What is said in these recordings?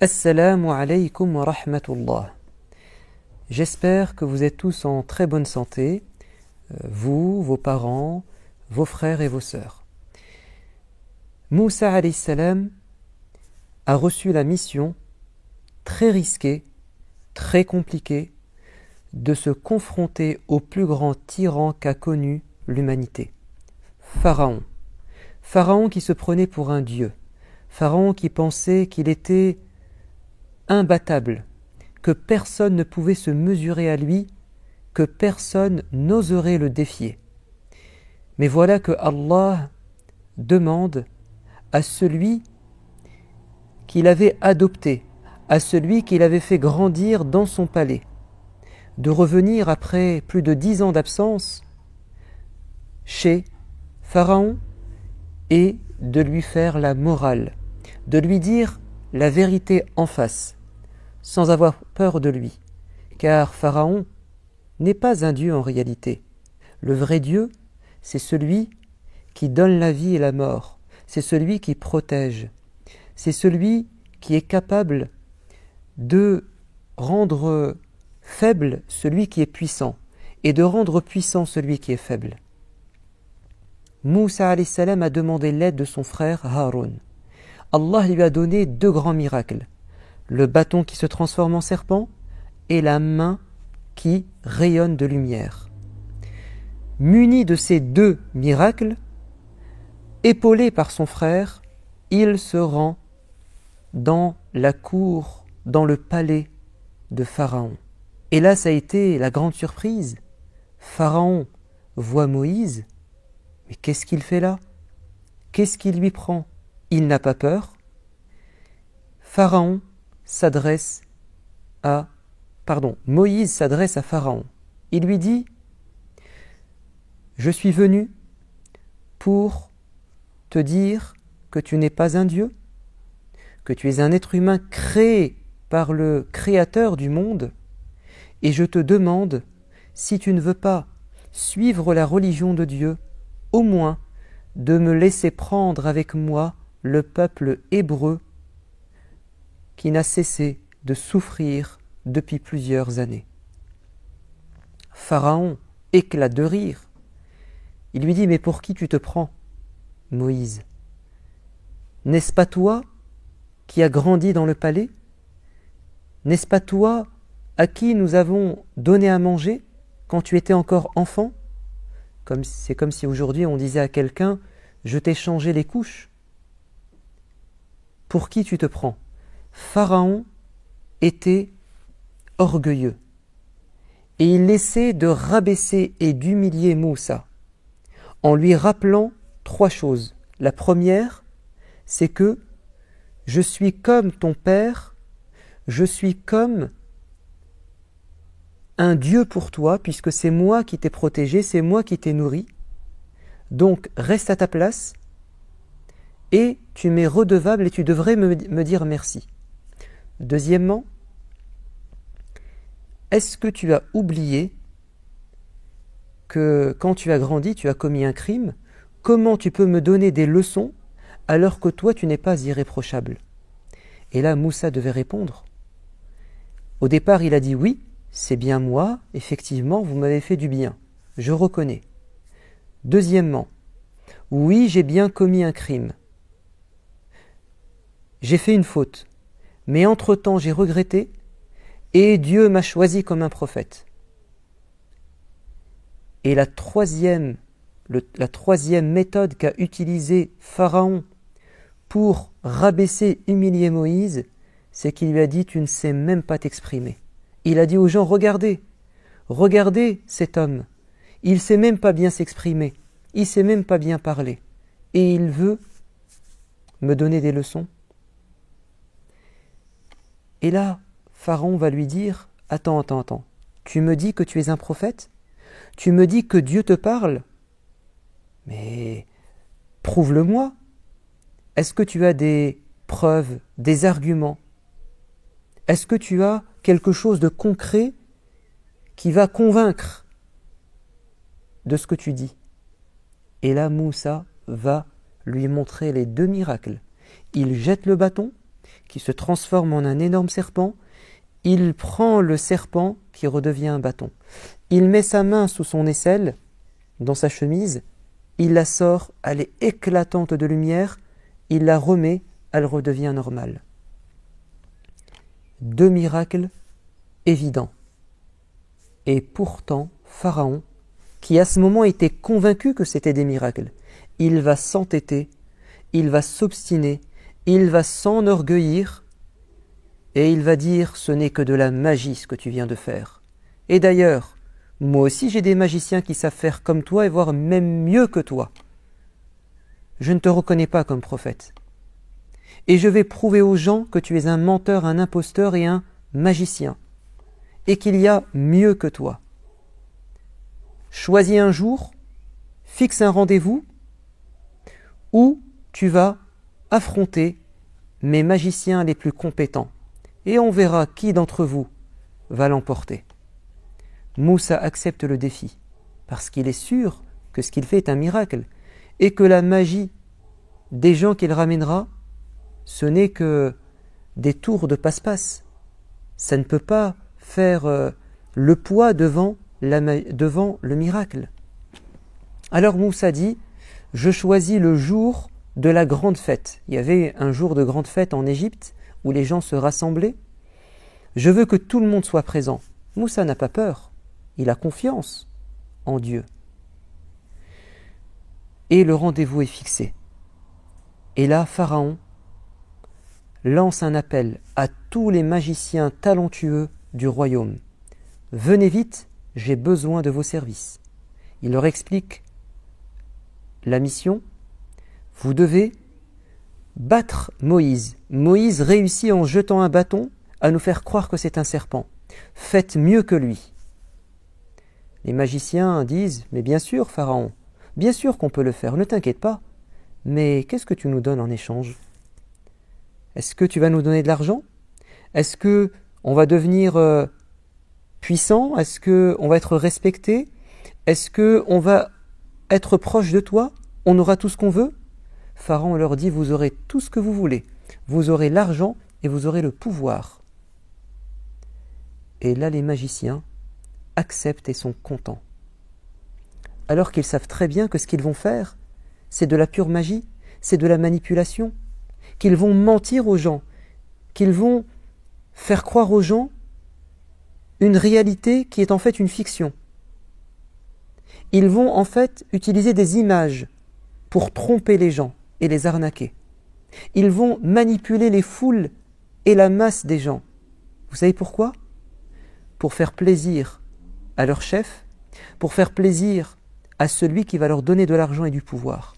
Assalamu alaikum wa rahmatullah. J'espère que vous êtes tous en très bonne santé, vous, vos parents, vos frères et vos sœurs. Moussa alayhi salam a reçu la mission très risquée, très compliquée, de se confronter au plus grand tyran qu'a connu l'humanité. Pharaon. Pharaon qui se prenait pour un dieu. Pharaon qui pensait qu'il était imbattable, que personne ne pouvait se mesurer à lui, que personne n'oserait le défier. Mais voilà que Allah demande à celui qu'il avait adopté, à celui qu'il avait fait grandir dans son palais, de revenir après plus de 10 ans d'absence chez Pharaon et de lui faire la morale, de lui dire la vérité en face, sans avoir peur de lui, car Pharaon n'est pas un dieu en réalité. Le vrai Dieu, c'est celui qui donne la vie et la mort, c'est celui qui protège, c'est celui qui est capable de rendre faible celui qui est puissant et de rendre puissant celui qui est faible. Moussa alayhi salam a demandé l'aide de son frère Haroun. Allah lui a donné 2 grands miracles, le bâton qui se transforme en serpent et la main qui rayonne de lumière. Muni de ces 2 miracles, épaulé par son frère, il se rend dans la cour, dans le palais de Pharaon. Et là, ça a été la grande surprise. Pharaon voit Moïse, mais qu'est-ce qu'il fait là? Qu'est-ce qui lui prend? Il n'a pas peur. Moïse s'adresse à Pharaon. Il lui dit: je suis venu pour te dire que tu n'es pas un dieu, que tu es un être humain créé par le Créateur du monde, et je te demande, si tu ne veux pas suivre la religion de Dieu, au moins de me laisser prendre avec moi le peuple hébreu qui n'a cessé de souffrir depuis plusieurs années. Pharaon éclate de rire. Il lui dit: mais pour qui tu te prends, Moïse? N'est-ce pas toi qui as grandi dans le palais? N'est-ce pas toi à qui nous avons donné à manger quand tu étais encore enfant? C'est comme si aujourd'hui on disait à quelqu'un: je t'ai changé les couches. Pour qui tu te prends? Pharaon était orgueilleux et il essaie de rabaisser et d'humilier Moussa en lui rappelant 3 choses. La première, c'est que je suis comme ton père, je suis comme un Dieu pour toi, puisque c'est moi qui t'ai protégé, c'est moi qui t'ai nourri. Donc reste à ta place et tu m'es redevable et tu devrais me dire merci. Deuxièmement, est-ce que tu as oublié que quand tu as grandi, tu as commis un crime? Comment tu peux me donner des leçons alors que toi tu n'es pas irréprochable? Et là Moussa devait répondre. Au départ il a dit: oui, c'est bien moi, effectivement vous m'avez fait du bien, je reconnais. Deuxièmement, oui, j'ai bien commis un crime, j'ai fait une faute, mais entre-temps j'ai regretté et Dieu m'a choisi comme un prophète. Et la troisième méthode qu'a utilisée Pharaon pour rabaisser, humilier Moïse, c'est qu'il lui a dit: tu ne sais même pas t'exprimer. Il a dit aux gens: regardez cet homme, il ne sait même pas bien s'exprimer, il ne sait même pas bien parler, et il veut me donner des leçons. Et là, Pharaon va lui dire: attends, tu me dis que tu es un prophète? Tu me dis que Dieu te parle? Mais prouve-le-moi. Est-ce que tu as des preuves, des arguments? Est-ce que tu as quelque chose de concret qui va convaincre de ce que tu dis? Et là, Moussa va lui montrer les 2 miracles. Il jette le bâton qui se transforme en un énorme serpent. Il prend le serpent qui redevient un bâton. Il met sa main sous son aisselle, dans sa chemise, il la sort, elle est éclatante de lumière, il la remet, elle redevient normale. 2 miracles évidents. Et pourtant, Pharaon, qui à ce moment était convaincu que c'était des miracles, il va s'entêter, il va s'obstiner, il va s'enorgueillir, et il va dire « ce n'est que de la magie ce que tu viens de faire ». Et d'ailleurs, moi aussi j'ai des magiciens qui savent faire comme toi et voire même mieux que toi. Je ne te reconnais pas comme prophète. Et je vais prouver aux gens que tu es un menteur, un imposteur et un magicien, et qu'il y a mieux que toi. Choisis un jour, fixe un rendez-vous, où tu vas affronter mes magiciens les plus compétents, et on verra qui d'entre vous va l'emporter. Moussa accepte le défi, parce qu'il est sûr que ce qu'il fait est un miracle, et que la magie des gens qu'il ramènera, ce n'est que des tours de passe-passe. Ça ne peut pas faire le poids devant le miracle. Alors Moussa dit, je choisis le jour de la grande fête. Il y avait un jour de grande fête en Égypte, où les gens se rassemblaient. Je veux que tout le monde soit présent. Moussa n'a pas peur, il a confiance en Dieu. Et le rendez-vous est fixé. Et là, Pharaon lance un appel à tous les magiciens talentueux du royaume. Venez vite, j'ai besoin de vos services. Il leur explique la mission. Vous devez battre Moïse. Moïse réussit en jetant un bâton à nous faire croire que c'est un serpent. Faites mieux que lui. Les magiciens disent, mais bien sûr, Pharaon, bien sûr qu'on peut le faire, ne t'inquiète pas. Mais qu'est-ce que tu nous donnes en échange ? Est-ce que tu vas nous donner de l'argent ? Est-ce que on va devenir puissant ? Est-ce que on va être respecté ? Est-ce que on va être proche de toi ? On aura tout ce qu'on veut ? Pharaon leur dit, vous aurez tout ce que vous voulez. Vous aurez l'argent et vous aurez le pouvoir. Et là, les magiciens acceptent et sont contents. Alors qu'ils savent très bien que ce qu'ils vont faire, c'est de la pure magie, c'est de la manipulation, qu'ils vont mentir aux gens, qu'ils vont faire croire aux gens une réalité qui est en fait une fiction. Ils vont en fait utiliser des images pour tromper les gens et les arnaquer. Ils vont manipuler les foules et la masse des gens. Vous savez pourquoi ? Pour faire plaisir à leur chef, pour faire plaisir à celui qui va leur donner de l'argent et du pouvoir.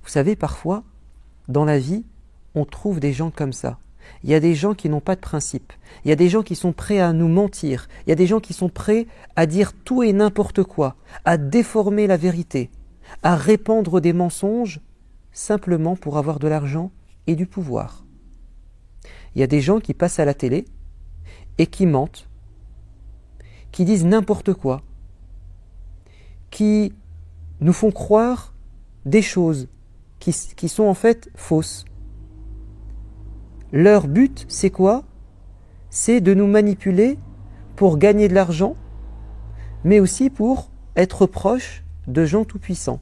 Vous savez, parfois, dans la vie, on trouve des gens comme ça. Il y a des gens qui n'ont pas de principe. Il y a des gens qui sont prêts à nous mentir. Il y a des gens qui sont prêts à dire tout et n'importe quoi, à déformer la vérité, à répandre des mensonges simplement pour avoir de l'argent et du pouvoir. Il y a des gens qui passent à la télé et qui mentent, qui disent n'importe quoi, qui nous font croire des choses qui sont en fait fausses. Leur but, c'est quoi ? C'est de nous manipuler pour gagner de l'argent, mais aussi pour être proche de gens tout-puissants.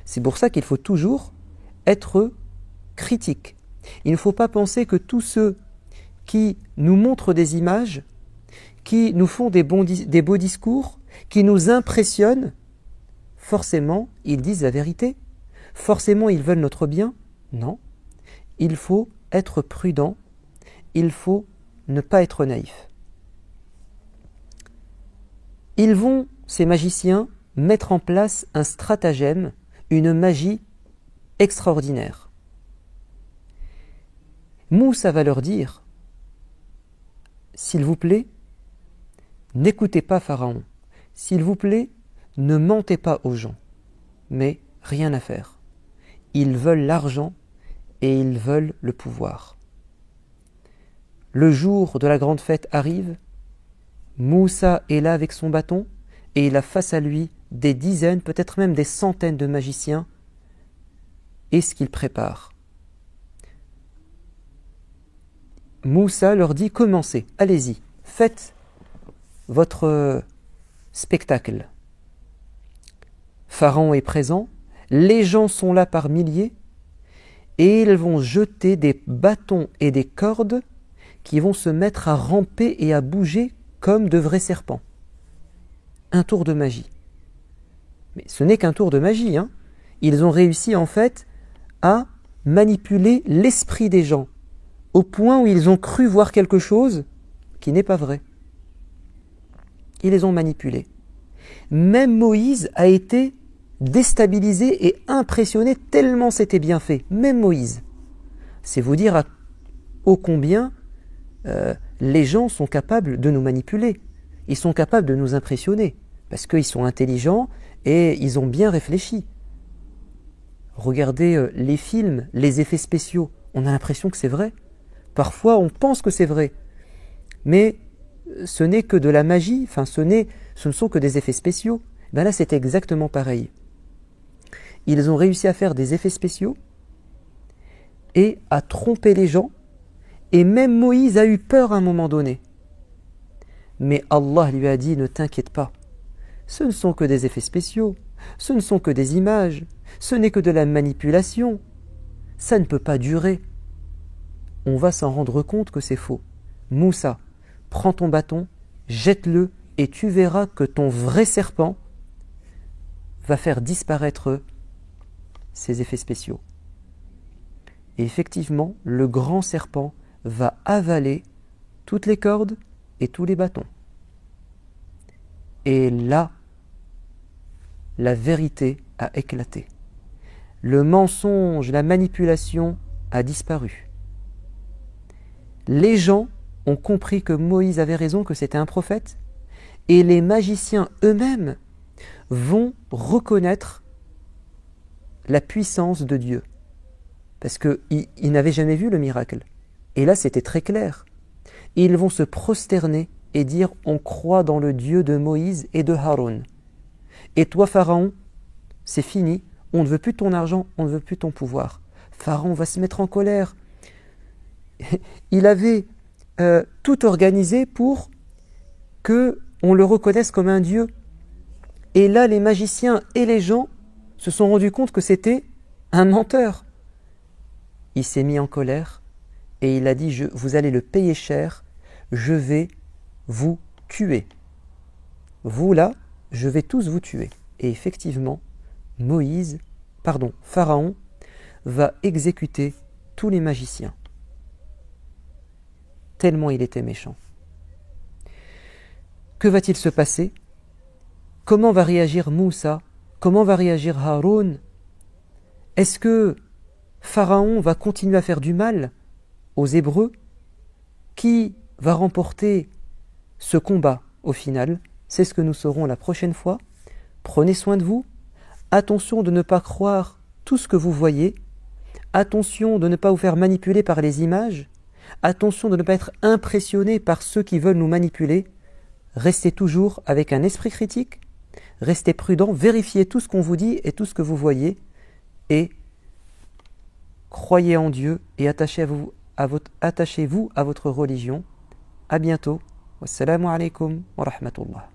C'est pour ça qu'il faut toujours être critique. Il ne faut pas penser que tous ceux qui nous montrent des images, qui nous font des beaux discours, qui nous impressionnent, forcément, ils disent la vérité. Forcément, ils veulent notre bien. Non. Il faut être prudent. Il faut ne pas être naïf. Ils vont, ces magiciens, mettre en place un stratagème, une magie extraordinaire. Moussa va leur dire, s'il vous plaît, n'écoutez pas Pharaon. S'il vous plaît, ne mentez pas aux gens. Mais rien à faire. Ils veulent l'argent et ils veulent le pouvoir. Le jour de la grande fête arrive. Moussa est là avec son bâton et il a face à lui des dizaines, peut-être même des centaines de magiciens. Et ce qu'il prépare. Moussa leur dit, commencez, allez-y, faites votre spectacle. Pharaon est présent, les gens sont là par milliers, et ils vont jeter des bâtons et des cordes qui vont se mettre à ramper et à bouger comme de vrais serpents. Un tour de magie. Mais ce n'est qu'un tour de magie, hein. Ils ont réussi en fait à manipuler l'esprit des gens, au point où ils ont cru voir quelque chose qui n'est pas vrai. Ils les ont manipulés. Même Moïse a été déstabilisé et impressionné tellement c'était bien fait. Même Moïse. C'est vous dire ô combien les gens sont capables de nous manipuler. Ils sont capables de nous impressionner parce qu'ils sont intelligents et ils ont bien réfléchi. Regardez les films, les effets spéciaux. On a l'impression que c'est vrai. Parfois, on pense que c'est vrai. Mais ce n'est que de la magie, enfin ce ne sont que des effets spéciaux. Ben là, c'est exactement pareil. Ils ont réussi à faire des effets spéciaux et à tromper les gens. Et même Moïse a eu peur à un moment donné. Mais Allah lui a dit, ne t'inquiète pas. Ce ne sont que des effets spéciaux. Ce ne sont que des images. Ce n'est que de la manipulation. Ça ne peut pas durer. On va s'en rendre compte que c'est faux. Moussa, prends ton bâton, jette-le et tu verras que ton vrai serpent va faire disparaître ces effets spéciaux. Et effectivement, le grand serpent va avaler toutes les cordes et tous les bâtons. Et là, la vérité a éclaté. Le mensonge, la manipulation a disparu. Les gens ont compris que Moïse avait raison, que c'était un prophète, et les magiciens eux-mêmes vont reconnaître la puissance de Dieu. Parce qu'ils n'avaient jamais vu le miracle. Et là, c'était très clair. Ils vont se prosterner et dire « On croit dans le Dieu de Moïse et de Haroun. Et toi, Pharaon, c'est fini. On ne veut plus ton argent, on ne veut plus ton pouvoir. » Pharaon va se mettre en colère. Il avait tout organisé pour qu'on le reconnaisse comme un Dieu. Et là, les magiciens et les gens se sont rendus compte que c'était un menteur. Il s'est mis en colère et il a dit « Vous allez le payer cher, je vais vous tuer. Vous là, je vais tous vous tuer. » Et effectivement, Pharaon va exécuter tous les magiciens. Tellement il était méchant. Que va-t-il se passer? Comment va réagir Moussa? Comment va réagir Haroun? Est-ce que Pharaon va continuer à faire du mal aux Hébreux? Qui va remporter ce combat au final? C'est ce que nous saurons la prochaine fois. Prenez soin de vous. Attention de ne pas croire tout ce que vous voyez. Attention de ne pas vous faire manipuler par les images. Attention de ne pas être impressionné par ceux qui veulent nous manipuler. Restez toujours avec un esprit critique. Restez prudent. Vérifiez tout ce qu'on vous dit et tout ce que vous voyez. Et croyez en Dieu et attachez-vous à votre religion. À bientôt. Wassalamu alaikum wa rahmatullah.